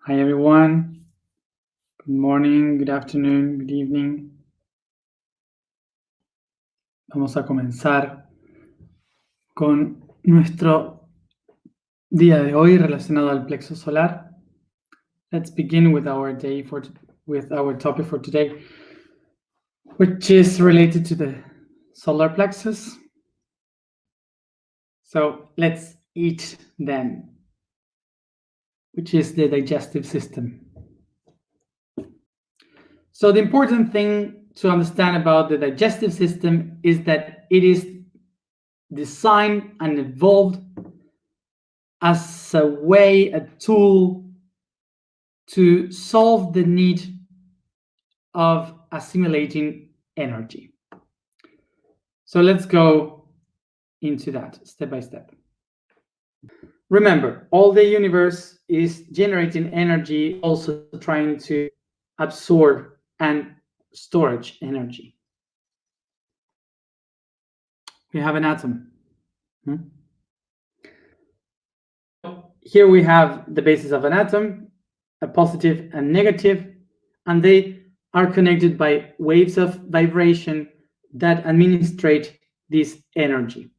Hi everyone. Good morning, good afternoon, good evening. Vamos a comenzar con nuestro día de hoy relacionado al plexo solar. Let's begin with our topic for today, which is related to the solar plexus. So let's eat then, which is the digestive system. So the important thing to understand about the digestive system is that it is designed and evolved as a way, a tool to solve the need of assimilating energy. So let's go into that step by step. Remember, all the universe is generating energy, also trying to absorb and storage energy. We have an atom. Here we have the basis of an atom, a positive and negative, and they are connected by waves of vibration that administrate this energy.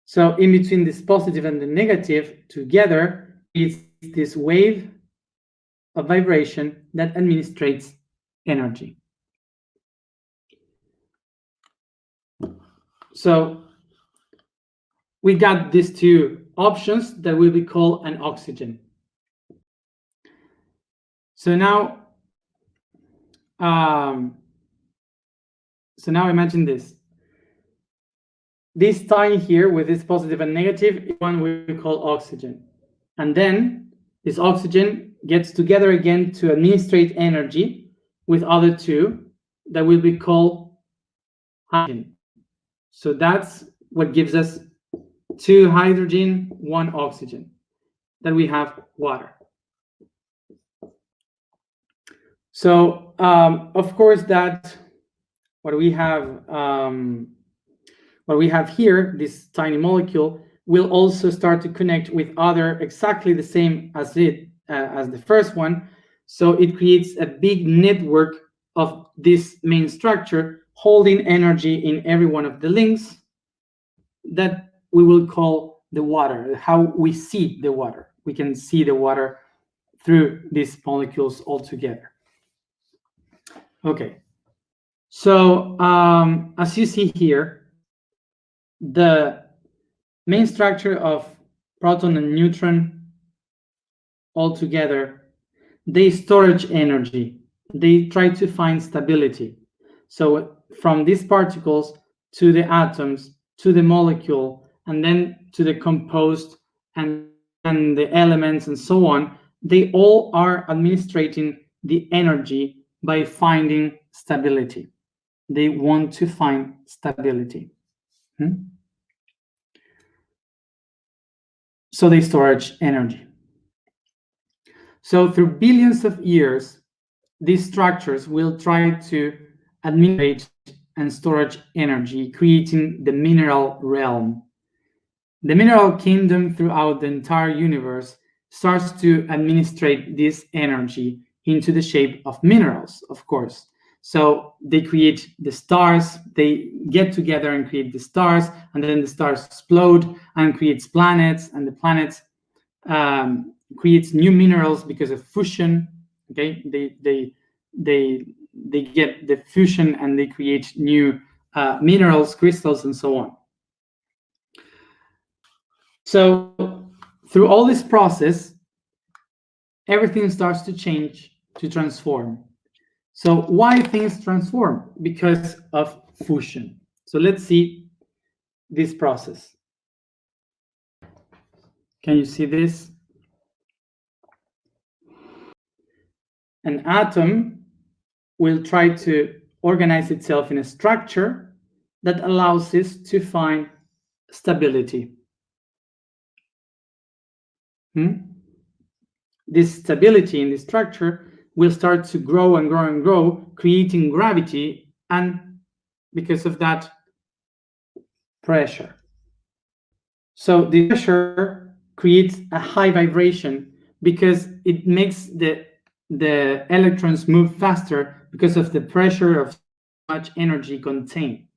So in between this positive and the negative together is this wave of vibration that administrates energy. So we got these two options that will be called an oxygen. So now imagine this. This tie here with this positive and negative is one we call oxygen. And then this oxygen gets together again to administrate energy with other two that will be called hydrogen. So that's what gives us 2 hydrogen, 1 oxygen. Then we have water. So of course that what we have here, this tiny molecule, will also start to connect with other exactly the same as the first one. So it creates a big network of this main structure holding energy in every one of the links that we will call the water, how we see the water. We can see the water through these molecules all together. Okay, so as you see here, the main structure of proton and neutron all together, they storage energy. They try to find stability. So from these particles to the atoms, to the molecule, and then to the composed and the elements and so on, they all are administrating the energy by finding stability. They want to find stability. So they storage energy. So through billions of years, these structures will try to administrate and storage energy, creating the mineral realm. The mineral kingdom throughout the entire universe starts to administrate this energy into the shape of minerals, of course. So they create the stars, they get together and create the stars, and then the stars explode and creates planets, and the planets creates new minerals because of fusion. Okay, they get the fusion and they create new minerals, crystals, and so on. So through all this process, everything starts to change, to transform. So why things transform? Because of fusion. So let's see this process. Can you see this? An atom will try to organize itself in a structure that allows it to find stability. This stability in the structure will start to grow and grow and grow, creating gravity, and because of that, pressure. So the pressure creates a high vibration because it makes the electrons move faster because of the pressure of so much energy contained.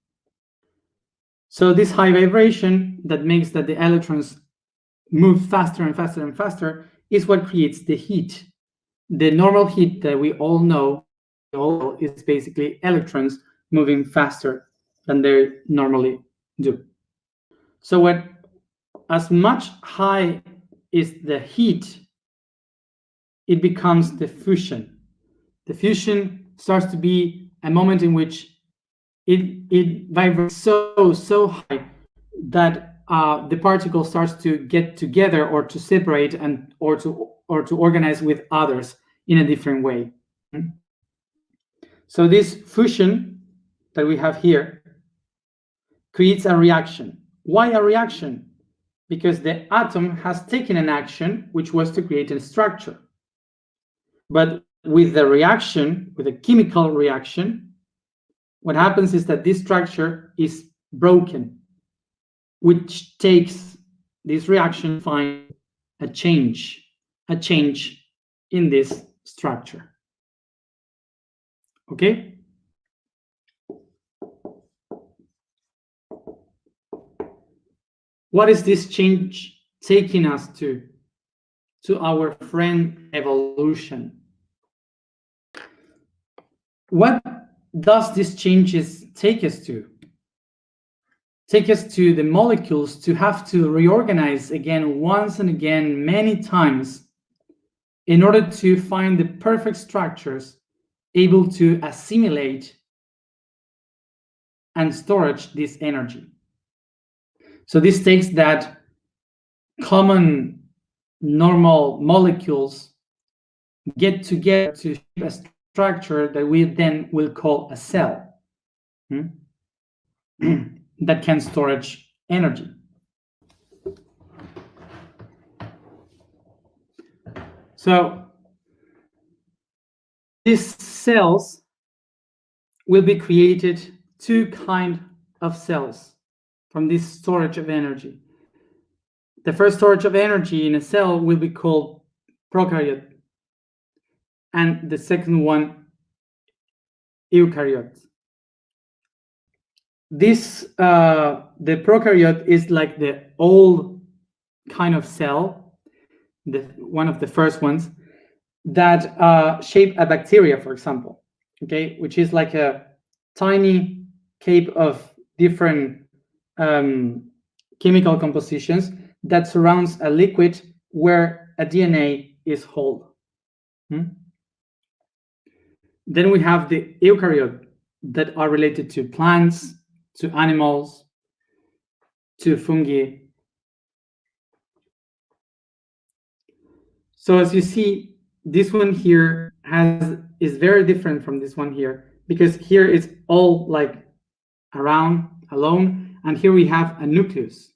So this high vibration that makes that the electrons move faster and faster and faster is what creates the heat. The normal heat that we all know is basically electrons moving faster than they normally do. So as much high is the heat, it becomes the fusion. The fusion starts to be a moment in which it vibrates so high that the particle starts to get together or to separate and or to organize with others in a different way. So this fusion that we have here creates a reaction. Why a reaction? Because the atom has taken an action, which was to create a structure. But with the reaction, with a chemical reaction, what happens is that this structure is broken, which takes this reaction to find a change in this structure. Okay? What is this change taking us to our friend evolution? What does these changes take us to? Take us to the molecules to have to reorganize again, once and again, many times, in order to find the perfect structures able to assimilate and storage this energy. So this takes that common normal molecules get together to shape a structure that we then will call a cell that can storage energy. So these cells will be created, two kinds of cells from this storage of energy. The first storage of energy in a cell will be called prokaryote, and the second one, eukaryotes. This, the prokaryote is like the old kind of cell, one of the first ones, that shape a bacteria, for example, okay, which is like a tiny cape of different chemical compositions that surrounds a liquid where a DNA is held. Then we have the eukaryote that are related to plants, to animals, to fungi. So as you see, this one here is very different from this one here, because here it's all like around, alone, and here we have a nucleus.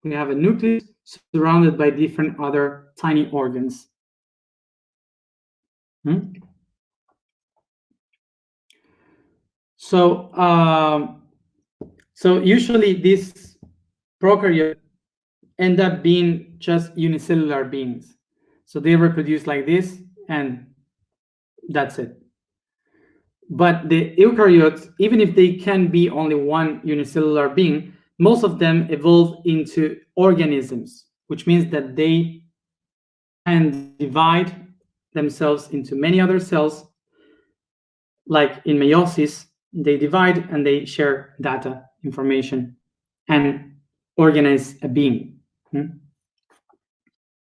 We have a nucleus surrounded by different other tiny organs. So usually these prokaryotes end up being just unicellular beings. So they reproduce like this, and that's it. But the eukaryotes, even if they can be only one unicellular being, most of them evolve into organisms, which means that they can divide themselves into many other cells. Like in meiosis, they divide and they share data, information, and organize a being.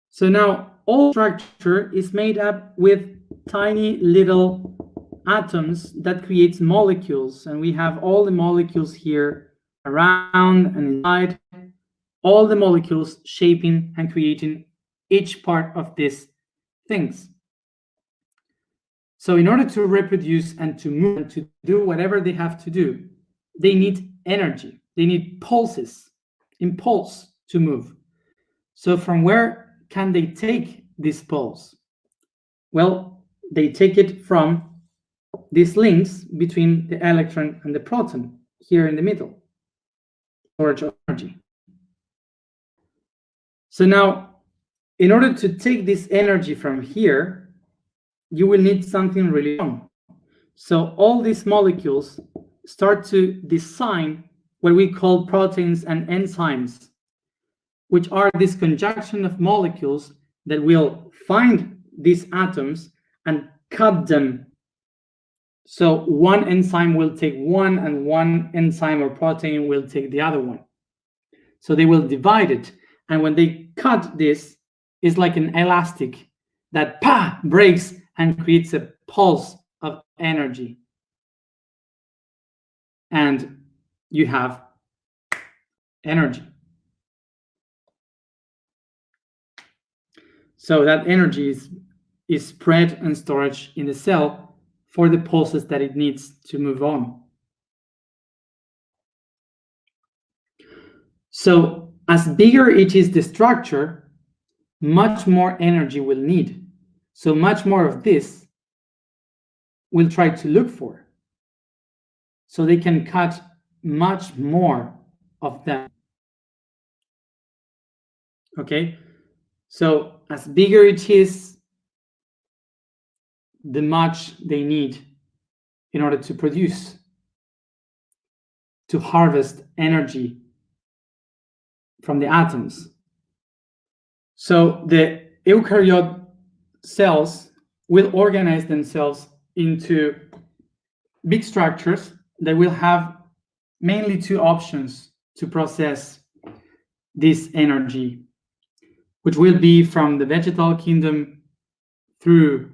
So now all structure is made up with tiny little atoms that creates molecules, and we have all the molecules here around and inside, all the molecules shaping and creating each part of these things. So in order to reproduce and to move and to do whatever they have to do, they need energy. They need pulses, impulse to move. So from where can they take this pulse? Well, they take it from these links between the electron and the proton here in the middle, storage of energy. So now in order to take this energy from here, you will need something really strong. So all these molecules start to design what we call proteins and enzymes, which are this conjunction of molecules that will find these atoms and cut them. So one enzyme will take one, and one enzyme or protein will take the other one. So they will divide it. And when they cut this, it's like an elastic that breaks and creates a pulse of energy. And you have energy. So that energy is spread and stored in the cell for the pulses that it needs to move on. So as bigger it is the structure, much more energy will need. So much more of this we'll try to look for. So they can cut much more of them. Okay? So as bigger it is, the much they need in order to produce, to harvest energy from the atoms. So the eukaryote cells will organize themselves into big structures that will have mainly two options to process this energy, which will be from the vegetal kingdom through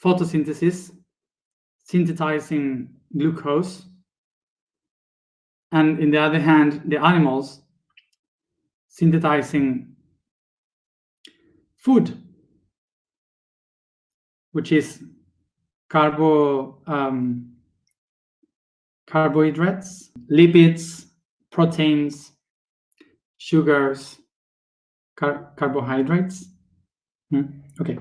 photosynthesis, synthesizing glucose, and in the other hand, the animals synthesizing food, which is carbohydrates, lipids, proteins, sugars, carbohydrates. Okay.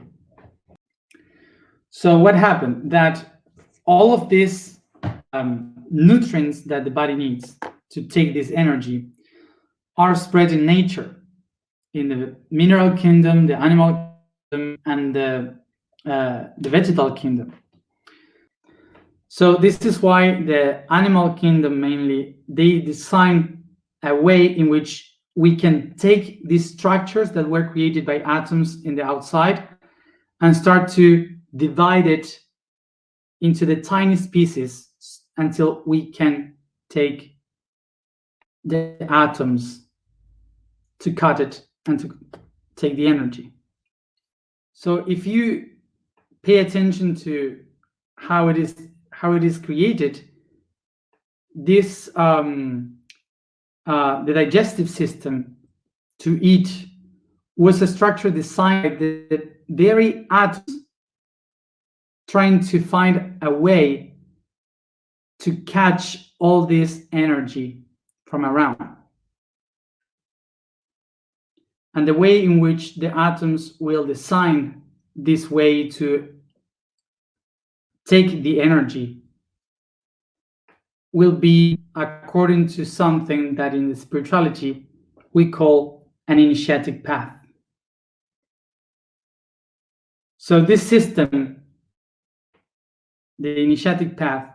So what happened? That all of these nutrients that the body needs to take this energy are spread in nature, in the mineral kingdom, the animal kingdom, and the vegetal kingdom. So this is why the animal kingdom mainly, they design a way in which we can take these structures that were created by atoms in the outside and start to divide it into the tiniest pieces until we can take the atoms to cut it and to take the energy. So if you pay attention to how it is created, this the digestive system to eat was a structure designed by the very atoms trying to find a way to catch all this energy from around. And the way in which the atoms will design this way to take the energy will be according to something that in the spirituality we call an initiatic path. So this system, the initiatic path,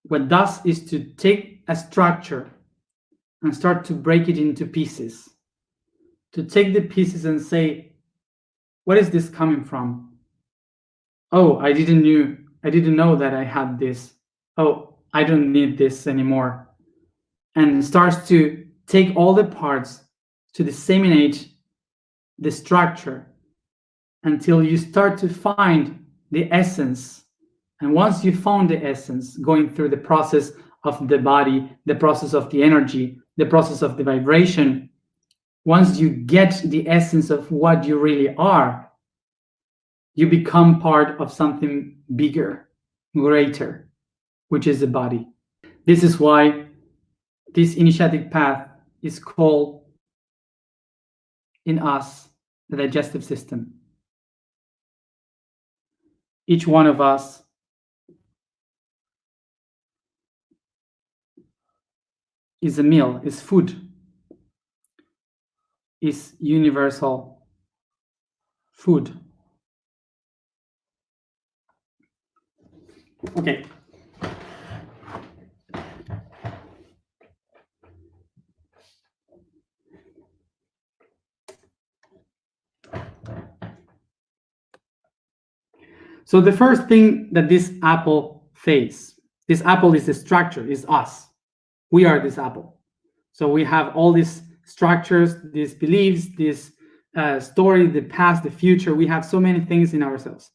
what does is to take a structure and start to break it into pieces, to take the pieces and say, what is this coming from? Oh, I didn't know that I had this. Oh, I don't need this anymore. And starts to take all the parts to disseminate the structure until you start to find the essence. And once you found the essence, going through the process of the body, the process of the energy, the process of the vibration, once you get the essence of what you really are, you become part of something bigger, greater, which is the body. This is why this initiatic path is called in us the digestive system. Each one of us is a meal, is food. is universal food. Okay. So the first thing that this apple faces, this apple is the structure, is us. We are this apple. So we have all these structures, these beliefs, this story, the past, the future. We have so many things in ourselves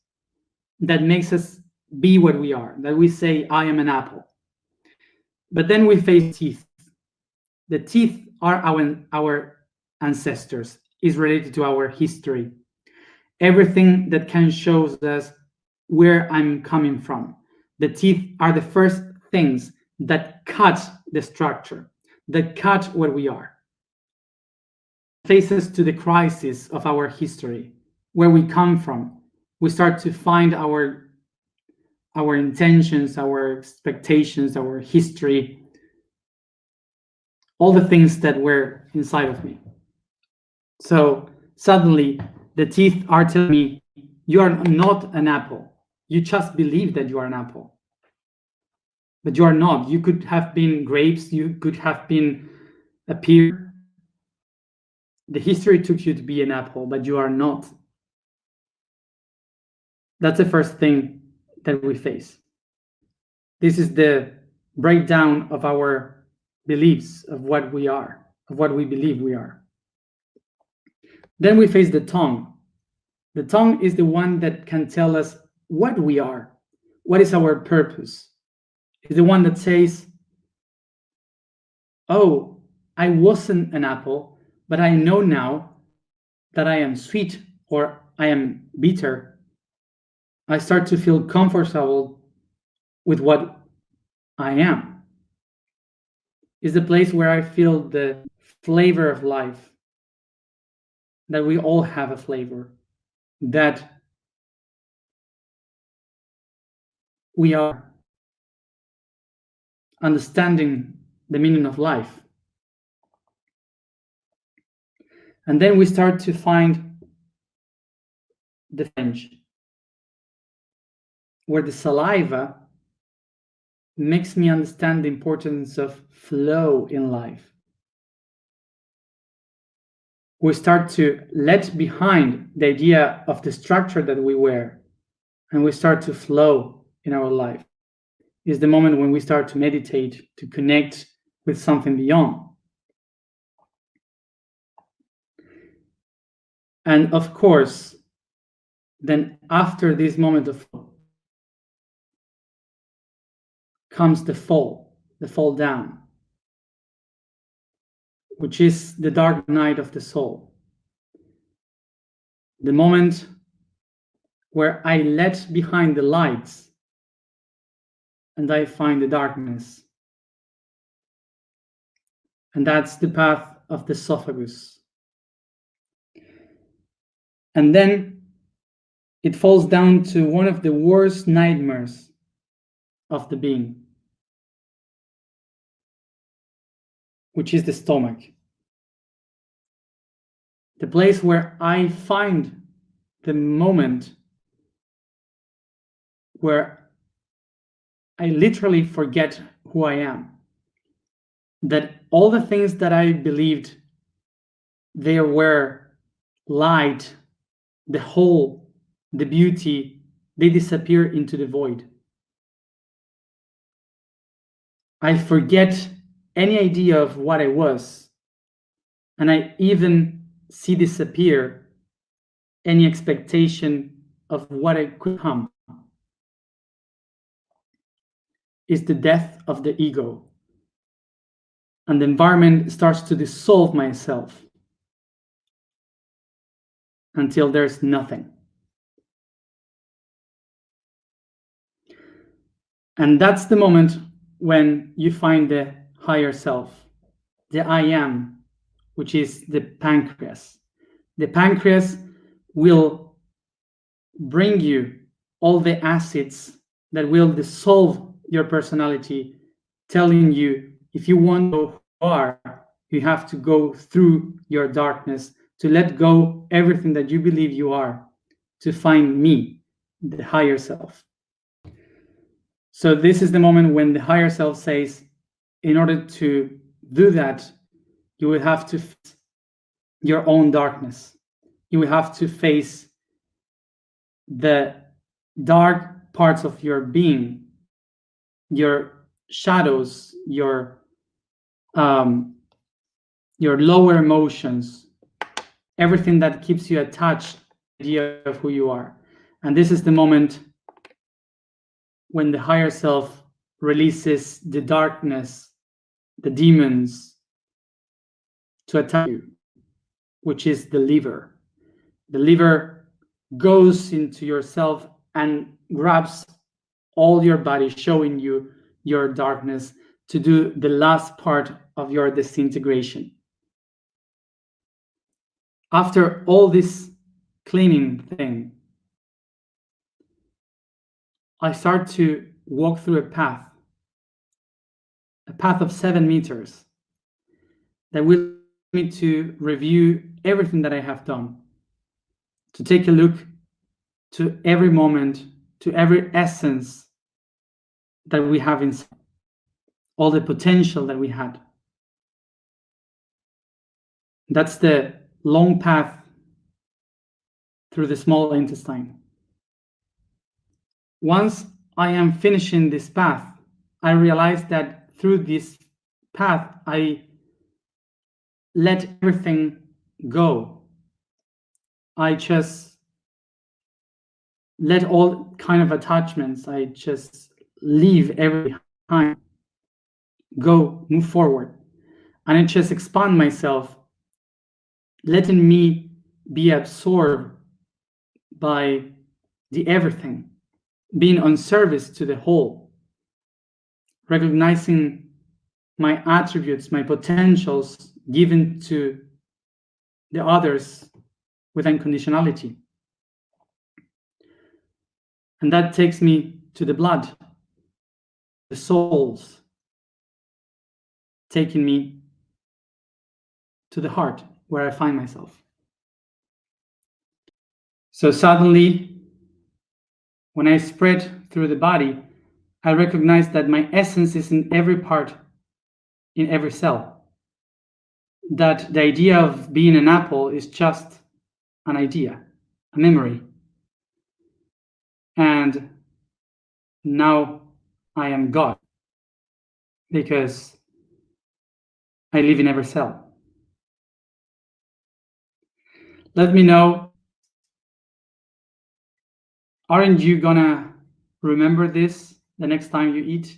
that makes us be what we are, that we say, I am an apple. But then we face teeth. The teeth are our ancestors, is related to our history. Everything that can show us where I'm coming from. The teeth are the first things that cut the structure, that cut what we are. Faces to the crisis of our history, where we come from. We start to find our intentions, our expectations, our history, all the things that were inside of me. So suddenly the teeth are telling me, you are not an apple. You just believe that you are an apple. But you are not. You could have been grapes. You could have been a pear. The history took you to be an apple, but you are not. That's the first thing that we face. This is the breakdown of our beliefs, of what we are, of what we believe we are. Then we face the tongue. The tongue is the one that can tell us what we are, what is our purpose. It's the one that says, oh, I wasn't an apple, but I know now that I am sweet or I am bitter. I start to feel comfortable with what I am. It's the place where I feel the flavor of life, that we all have a flavor, that we are understanding the meaning of life. And then we start to find the pharynx, where the saliva makes me understand the importance of flow in life. We start to let behind the idea of the structure that we wear, and we start to flow in our life. It's the moment when we start to meditate, to connect with something beyond. And of course, then after this moment of flow comes the fall down, which is the dark night of the soul. The moment where I let behind the lights and I find the darkness. And that's the path of the esophagus. And then it falls down to one of the worst nightmares of the being, which is the stomach. The place where I find the moment where I literally forget who I am. That all the things that I believed they were light, the whole, the beauty, they disappear into the void. I forget any idea of what I was, and I even see disappear any expectation of what I could become. It's the death of the ego, and the environment starts to dissolve myself until there's nothing. And that's the moment when you find the higher self, the I am, which is the pancreas. The pancreas will bring you all the acids that will dissolve your personality, telling you if you want to know who you are, you have to go through your darkness to let go everything that you believe you are, to find me, the higher self. So this is the moment when the higher self says, in order to do that, you will have to face your own darkness. You will have to face the dark parts of your being, your shadows, your lower emotions, everything that keeps you attached to the idea of who you are. And this is the moment when the higher self releases the darkness, the demons, to attack you, which is the liver. The liver goes into yourself and grabs all your body, showing you your darkness, to do the last part of your disintegration. After all this cleaning thing, I start to walk through a path of 7 meters that will allow me to review everything that I have done, to take a look to every moment, to every essence that we have inside, all the potential that we had. That's the long path through the small intestine. Once I am finishing this path, I realize that through this path, I let everything go. I just let all kind of attachments, I just leave everything behind, go, move forward. And I just expand myself, letting me be absorbed by the everything, being on service to the whole, recognizing my attributes, my potentials given to the others with unconditionality. And that takes me to the blood, the souls, taking me to the heart, where I find myself. So suddenly, when I spread through the body, I recognize that my essence is in every part, in every cell. That the idea of being an apple is just an idea, a memory. And now I am God, because I live in every cell. Let me know, aren't you gonna remember this the next time you eat?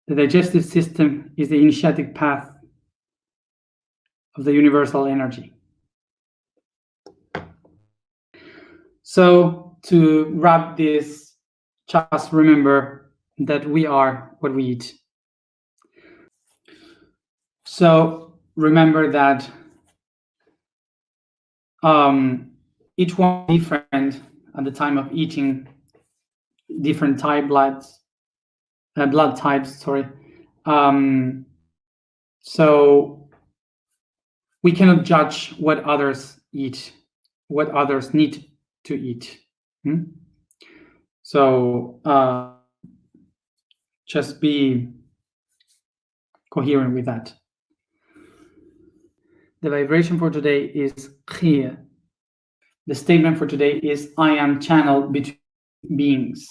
The digestive system is the initiatic path of the universal energy. So to wrap this, just remember that we are what we eat. So remember that each one is different at the time of eating, different blood types, sorry. So we cannot judge what others eat, what others need to eat. So just be coherent with that. The vibration for today is clear. The statement for today is, I am channeled between beings.